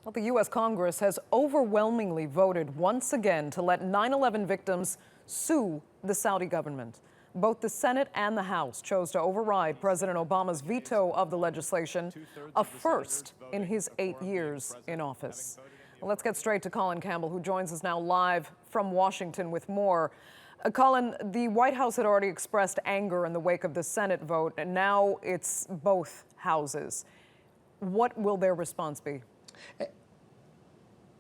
Well, the U.S. Congress has overwhelmingly voted once again to let 9/11 victims sue the Saudi government. Both the Senate and the House chose to override President Obama's veto of the legislation, a first in his 8 years in office. Well, let's get straight to Colin Campbell, who joins us now live from Washington with more. Colin, the White House had already expressed anger in the wake of the Senate vote, and now it's both houses. What will their response be?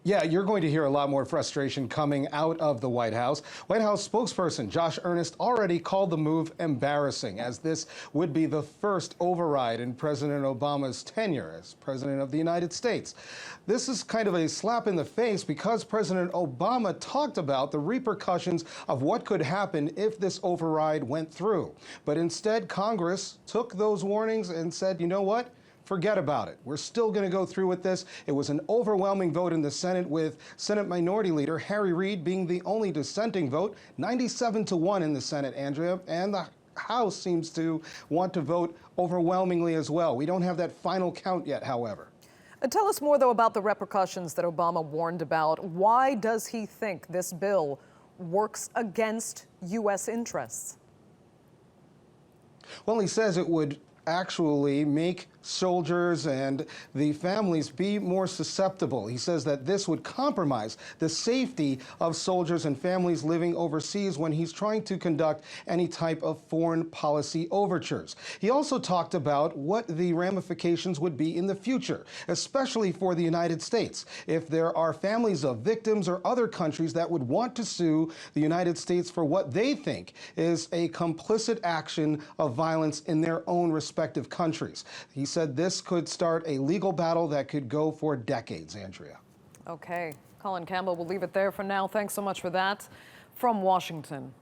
Yeah, you're going to hear a lot more frustration coming out of the White House. White House spokesperson Josh Earnest already called the move embarrassing, as this would be the first override in President Obama's tenure as President of the United States. This is kind of a slap in the face because President Obama talked about the repercussions of what could happen if this override went through. But instead, Congress took those warnings and said, you know what? Forget about it. We're still going to go through with this. It was an overwhelming vote in the Senate, with Senate Minority Leader Harry Reid being the only dissenting vote, 97-1 in the Senate, Andrea, and the House seems to want to vote overwhelmingly as well. We don't have that final count yet, however. Tell us more, though, about the repercussions that Obama warned about. Why does he think this bill works against U.S. interests? Well, he says it would actually make soldiers and the families be more susceptible. He says that this would compromise the safety of soldiers and families living overseas when he's trying to conduct any type of foreign policy overtures. He also talked about what the ramifications would be in the future, especially for the United States, if there are families of victims or other countries that would want to sue the United States for what they think is a complicit action of violence in their own respective countries. He said this could start a legal battle that could go for decades, Andrea. Okay. Colin Campbell, we'll leave it there for now. Thanks so much for that. From Washington.